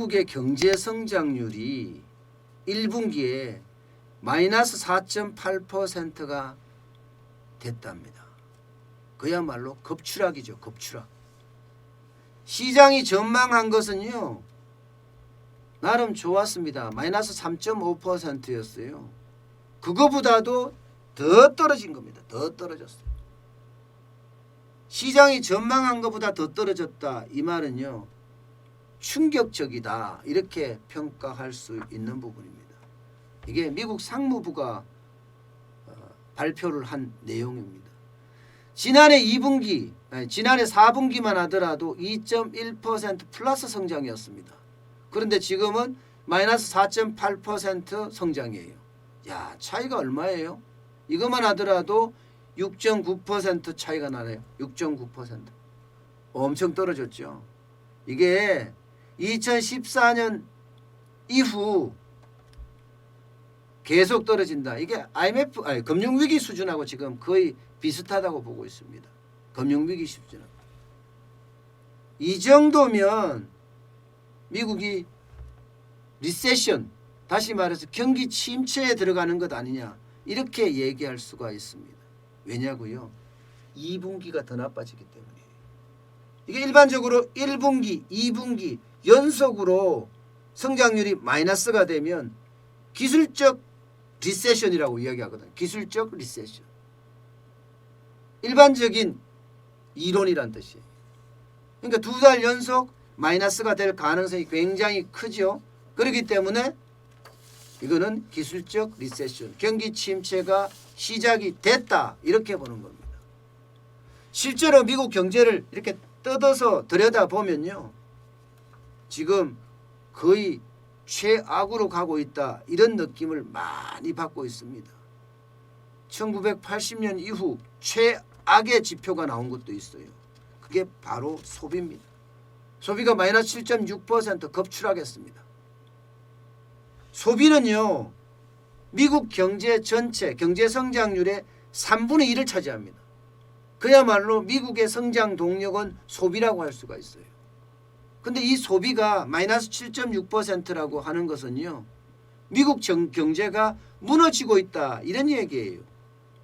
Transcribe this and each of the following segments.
미국의 경제 성장률이 1분기에 마이너스 4.8%가 됐답니다. 그야말로 급추락이죠. 급추락. 시장이 전망한 것은요. 나름 좋았습니다. 마이너스 3.5%였어요. 그거보다도 더 떨어진 겁니다. 더 떨어졌어요. 시장이 전망한 것보다 더 떨어졌다. 이 말은요. 충격적이다. 이렇게 평가할 수 있는 부분입니다. 이게 미국 상무부가 발표를 한 내용입니다. 지난해 4분기만 하더라도 2.1% 플러스 성장이었습니다. 그런데 지금은 마이너스 4.8% 성장이에요. 야, 차이가 얼마예요? 이것만 하더라도 6.9% 차이가 나네요. 6.9%. 엄청 떨어졌죠. 이게 2014년 이후 계속 떨어진다. 이게 IMF 금융위기 수준하고 지금 거의 비슷하다고 보고 있습니다. 금융위기 수준. 이 정도면 미국이 리세션, 다시 말해서 경기 침체에 들어가는 것 아니냐, 이렇게 얘기할 수가 있습니다. 왜냐고요? 2분기가 더 나빠지기 때문이에요. 이게 일반적으로 1분기, 2분기 연속으로 성장률이 마이너스가 되면 기술적 리세션이라고 이야기하거든요. 기술적 리세션. 일반적인 이론이란 뜻이에요. 그러니까 2달 연속 마이너스가 될 가능성이 굉장히 크죠. 그렇기 때문에 이거는 기술적 리세션, 경기 침체가 시작이 됐다, 이렇게 보는 겁니다. 실제로 미국 경제를 이렇게 뜯어서 들여다보면요. 지금 거의 최악으로 가고 있다, 이런 느낌을 많이 받고 있습니다. 1980년 이후 최악의 지표가 나온 것도 있어요. 그게 바로 소비입니다. 소비가 마이너스 7.6% 급추락했습니다. 소비는요, 미국 경제 전체 경제 성장률의 3분의 1을 차지합니다. 그야말로 미국의 성장 동력은 소비라고 할 수가 있어요. 근데 이 소비가 마이너스 7.6%라고 하는 것은요, 미국 경제가 무너지고 있다, 이런 얘기예요.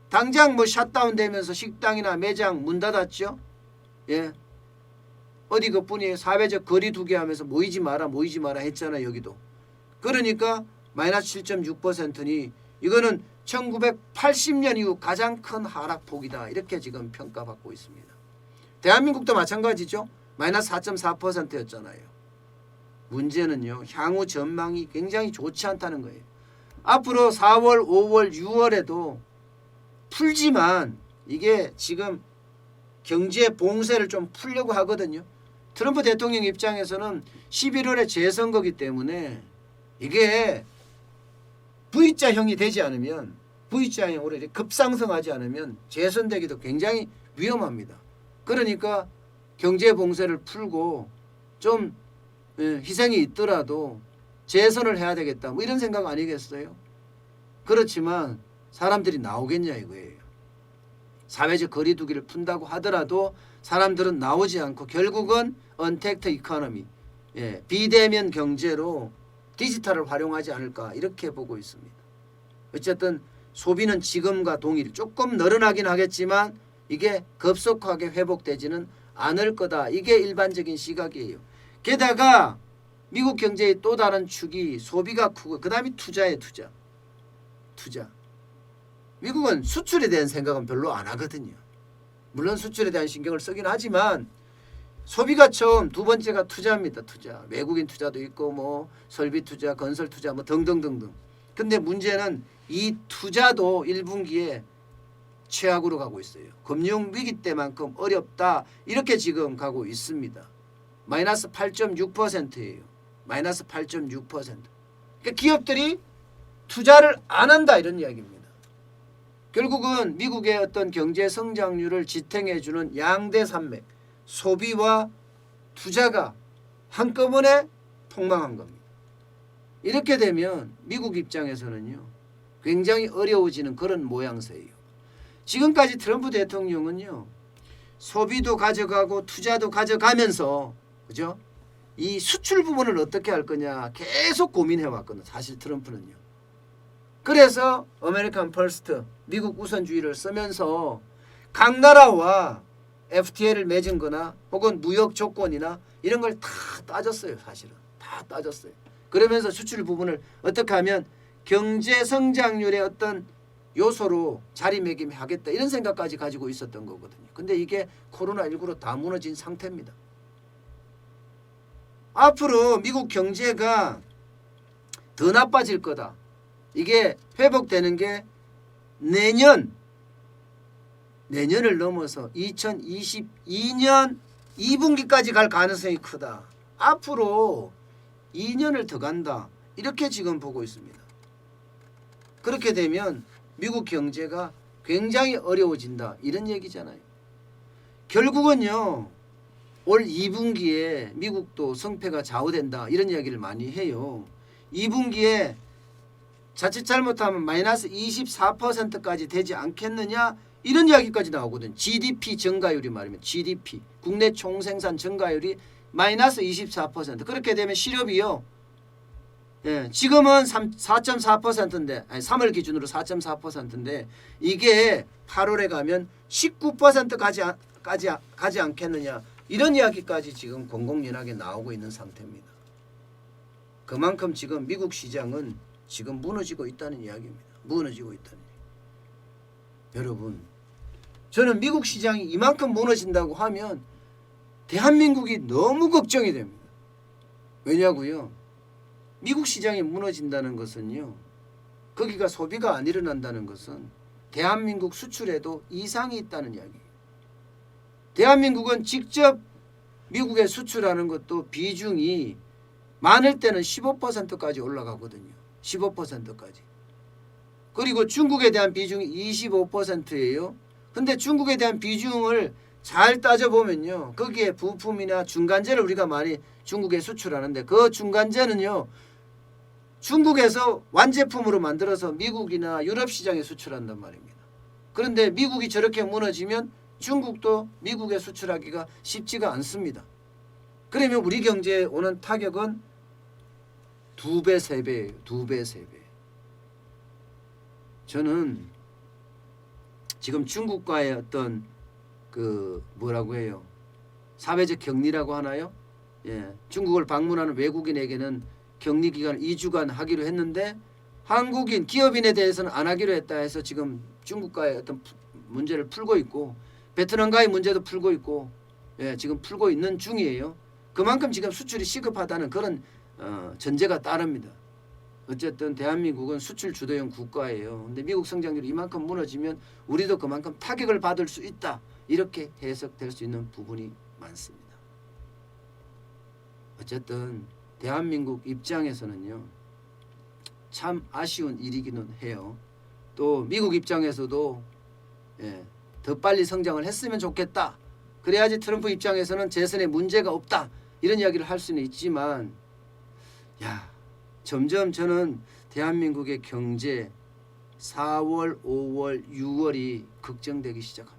당장 뭐 샷다운 되면서 식당이나 매장 문 닫았죠. 예. 어디 그뿐이에요. 사회적 거리 두기 하면서 모이지 마라 했잖아요. 여기도. 그러니까 마이너스 7.6%니 이거는 1980년 이후 가장 큰 하락폭이다, 이렇게 지금 평가받고 있습니다. 대한민국도 마찬가지죠. 마이너스 4.4%였잖아요. 문제는요, 향후 전망이 굉장히 좋지 않다는 거예요. 앞으로 4월, 5월, 6월에도 풀지만 이게 지금 경제 봉쇄를 좀 풀려고 하거든요. 트럼프 대통령 입장에서는 11월에 재선거기 때문에 이게 V자형이 되지 않으면, V자형으로 이렇게 급상승하지 않으면 재선되기도 굉장히 위험합니다. 그러니까 경제 봉쇄를 풀고 좀 희생이 있더라도 재선을 해야 되겠다, 뭐 이런 생각 아니겠어요? 그렇지만 사람들이 나오겠냐 이거예요. 사회적 거리두기를 푼다고 하더라도 사람들은 나오지 않고 결국은 언택트 이코노미, 비대면 경제로 디지털을 활용하지 않을까, 이렇게 보고 있습니다. 어쨌든 소비는 지금과 동일, 조금 늘어나긴 하겠지만 이게 급속하게 회복되지는 않을 거다, 이게 일반적인 시각이에요. 게다가 미국 경제의 또 다른 축이 소비가 크고 그 다음에 투자예요. 투자. 미국은 수출에 대한 생각은 별로 안 하거든요. 물론 수출에 대한 신경을 쓰긴 하지만 소비가 처음, 두 번째가 투자입니다. 투자. 외국인 투자도 있고 뭐 설비 투자, 건설 투자 뭐 등등등등. 근데 문제는 이 투자도 1분기에 최악으로 가고 있어요. 금융위기 때만큼 어렵다, 이렇게 지금 가고 있습니다. 마이너스 8.6%예요. 마이너스 8.6%. 그러니까 기업들이 투자를 안 한다, 이런 이야기입니다. 결국은 미국의 어떤 경제 성장률을 지탱해주는 양대 산맥, 소비와 투자가 한꺼번에 폭망한 겁니다. 이렇게 되면 미국 입장에서는요, 굉장히 어려워지는 그런 모양새예요. 지금까지 트럼프 대통령은요, 소비도 가져가고 투자도 가져가면서, 그죠? 이 수출 부분을 어떻게 할 거냐 계속 고민해 왔거든. 사실 트럼프는요. 그래서 아메리칸 퍼스트 미국 우선주의를 쓰면서 각 나라와 FTA를 맺은 거나 혹은 무역 조건이나 이런 걸 다 따졌어요. 사실은 다 따졌어요. 그러면서 수출 부분을 어떻게 하면 경제 성장률의 어떤 요소로 자리매김하겠다 이런 생각까지 가지고 있었던 거거든요. 근데 이게 코로나19로 다 무너진 상태입니다. 앞으로 미국 경제가 더 나빠질 거다. 이게 회복되는 게 내년을 넘어서 2022년 2분기까지 갈 가능성이 크다. 앞으로 2년을 더 간다. 이렇게 지금 보고 있습니다. 그렇게 되면 미국 경제가 굉장히 어려워진다. 이런 얘기잖아요. 결국은요. 올 2분기에 미국도 성패가 좌우된다. 이런 이야기를 많이 해요. 2분기에 자칫 잘못하면 마이너스 24%까지 되지 않겠느냐 이런 이야기까지 나오거든요. GDP 증가율이 말이면 GDP 국내 총생산 증가율이 마이너스 24% 그렇게 되면 실업이요. 예, 지금은 4.4%인데 아니 3월 기준으로 4.4%인데 이게 8월에 가면 19%까지 가지 않겠느냐 이런 이야기까지 지금 공공연하게 나오고 있는 상태입니다. 그만큼 지금 미국 시장은 지금 무너지고 있다는 이야기입니다. 무너지고 있다는 얘기. 여러분, 저는 미국 시장이 이만큼 무너진다고 하면 대한민국이 너무 걱정이 됩니다. 왜냐고요? 미국 시장이 무너진다는 것은요. 거기가 소비가 안 일어난다는 것은 대한민국 수출에도 이상이 있다는 이야기예요. 대한민국은 직접 미국에 수출하는 것도 비중이 많을 때는 15%까지 올라가거든요. 15%까지. 그리고 중국에 대한 비중이 25%예요. 근데 중국에 대한 비중을 잘 따져보면요. 거기에 부품이나 중간재를 우리가 많이 중국에 수출하는데 그 중간재는요. 중국에서 완제품으로 만들어서 미국이나 유럽 시장에 수출한단 말입니다. 그런데 미국이 저렇게 무너지면 중국도 미국에 수출하기가 쉽지가 않습니다. 그러면 우리 경제에 오는 타격은 2배, 3배예요. 2배, 3배. 저는 지금 중국과의 어떤 그 뭐라고 해요? 사회적 격리라고 하나요? 예. 중국을 방문하는 외국인에게는 격리 기간을 2주간 하기로 했는데 한국인 기업인에 대해서는 안 하기로 했다 해서 지금 중국과의 어떤 문제를 풀고 있고 베트남과의 문제도 풀고 있고 예, 지금 풀고 있는 중이에요. 그만큼 지금 수출이 시급하다는 그런 전제가 따릅니다. 어쨌든 대한민국은 수출 주도형 국가예요. 근데 미국 성장률이 이만큼 무너지면 우리도 그만큼 타격을 받을 수 있다. 이렇게 해석될 수 있는 부분이 많습니다. 어쨌든 대한민국 입장에서는요. 참 아쉬운 일이기는 해요. 또 미국 입장에서도 더 빨리 성장을 했으면 좋겠다. 그래야지 트럼프 입장에서는 재선에 문제가 없다. 이런 이야기를 할 수는 있지만 점점 저는 대한민국의 경제 4월, 5월, 6월이 걱정되기 시작합니다.